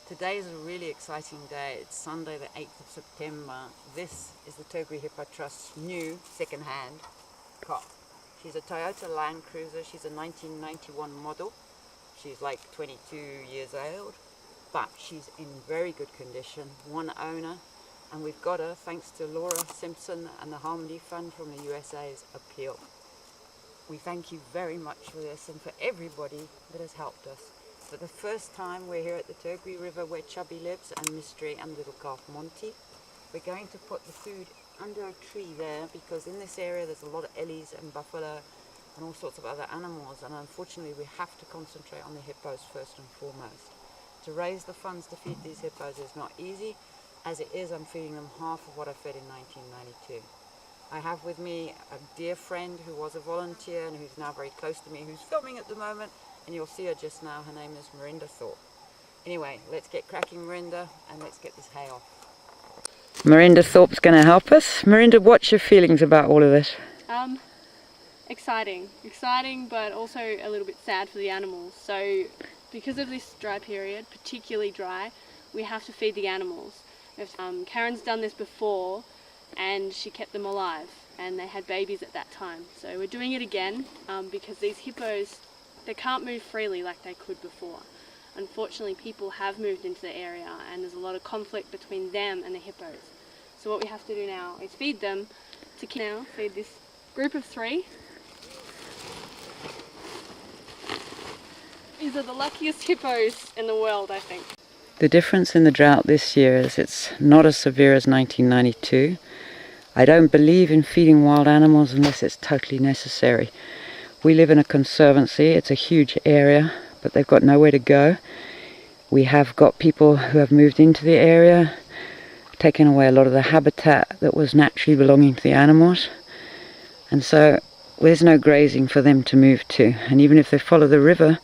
Today is a really exciting day. It's Sunday the 8th of September. This is the Turgwe Hippo Trust's new second-hand car. She's a Toyota Land Cruiser. She's a 1991 model. She's like 22 years old, but she's in very good condition. One owner, and we've got her thanks to Laura Simpson and the Harmony Fund from the USA's appeal. We thank you very much for this and for everybody that has helped us. For the first time we're here at the Turgwe River where Chubby lives and Mystery and little calf Monty. We're going to put the food under a tree there because in this area there's a lot of ellies and buffalo and all sorts of other animals, and unfortunately we have to concentrate on the hippos first and foremost. To raise the funds to feed these hippos is not easy. As it is, I'm feeding them half of what I fed in 1992. I have with me a dear friend who was a volunteer and who's now very close to me, who's filming at the moment, and you'll see her just now. Her name is Mirinda Thorpe. Anyway, let's get cracking, Mirinda, and let's get this hay off. Mirinda Thorpe's going to help us. Mirinda, what's your feelings about all of this? Exciting, but also a little bit sad for the animals. So, because of this dry period, particularly dry, we have to feed the animals. Karen's done this before, and she kept them alive, and they had babies at that time. So we're doing it again because these hippos, they can't move freely like they could before. Unfortunately, people have moved into the area and there's a lot of conflict between them and the hippos. So what we have to do now is feed them feed this group of 3. These are the luckiest hippos in the world, I think. The difference in the drought this year is it's not as severe as 1992. I don't believe in feeding wild animals unless it's totally necessary. We live in a conservancy. It's a huge area, but they've got nowhere to go. We have got people who have moved into the area, taken away a lot of the habitat that was naturally belonging to the animals. And so there's no grazing for them to move to. And even if they follow the river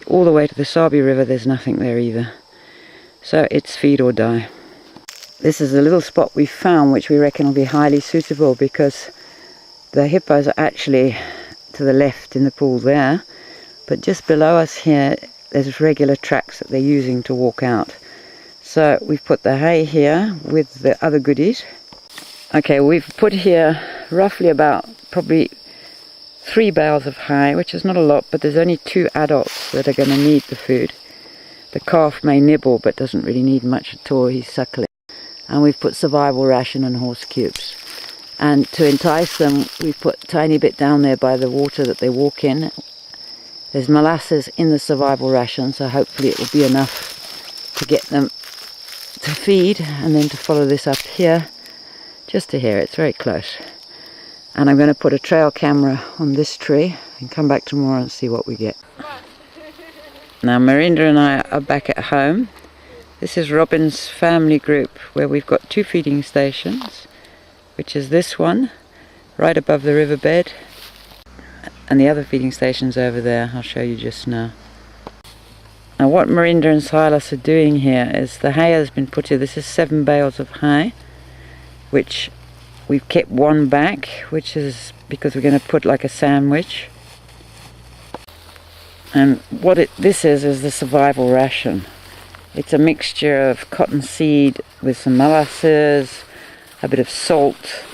all the way to the Sabi River, there's nothing there either. So it's feed or die. This is a little spot we found which we reckon will be highly suitable because the hippos are actually to the left in the pool there, but just below us here there's regular tracks that they're using to walk out. So we've put the hay here with the other goodies. Okay, we've put here roughly about probably 3 bales of hay, which is not a lot, but there's only 2 adults that are going to need the food. The calf may nibble but doesn't really need much at all, he's suckling. And we've put survival ration and horse cubes. And to entice them, we've put a tiny bit down there by the water that they walk in. There's molasses in the survival ration, so hopefully it will be enough to get them to feed, and then to follow this up here, just to here. It's very close. And I'm going to put a trail camera on this tree and come back tomorrow and see what we get. Now Mirinda and I are back at home. This is Robin's family group where we've got 2 feeding stations, which is this one right above the riverbed, and the other feeding station's over there. I'll show you just now. Now what Mirinda and Silas are doing here is the hay has been put here. This is 7 bales of hay, which we've kept 1 back, which is because we're going to put like a sandwich. And what this is the survival ration. It's a mixture of cottonseed with some molasses, a bit of salt,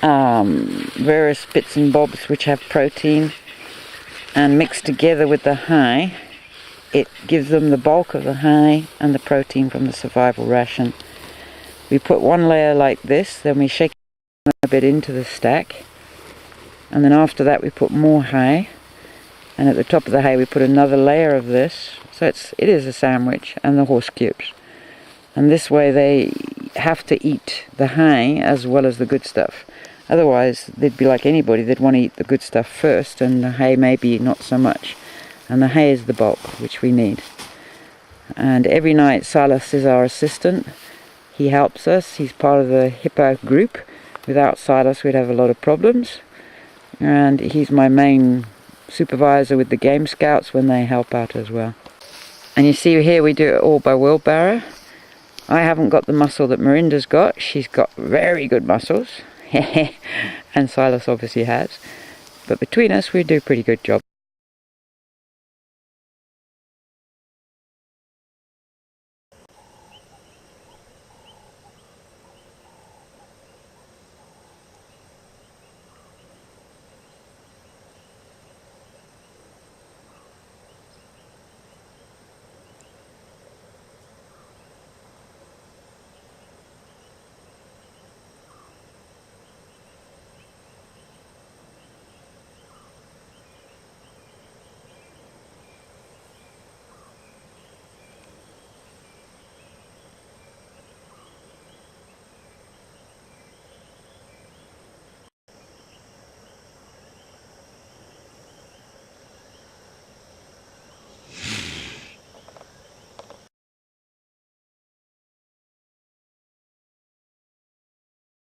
various bits and bobs which have protein, and mixed together with the hay, it gives them the bulk of the hay and the protein from the survival ration. We put 1 layer like this, then we shake it a bit into the stack, and then after that we put more hay, and at the top of the hay we put another layer of this. So it is a sandwich, and the horse cubes. And this way they have to eat the hay as well as the good stuff. Otherwise they'd be like anybody, they'd want to eat the good stuff first, and the hay maybe not so much. And the hay is the bulk which we need. And every night Silas is our assistant. He helps us, he's part of the Hippo group. Without Silas we'd have a lot of problems. And he's my main supervisor with the game scouts when they help out as well. And you see here we do it all by wheelbarrow. I haven't got the muscle that Mirinda's got. She's got very good muscles. And Silas obviously has. But between us we do a pretty good job.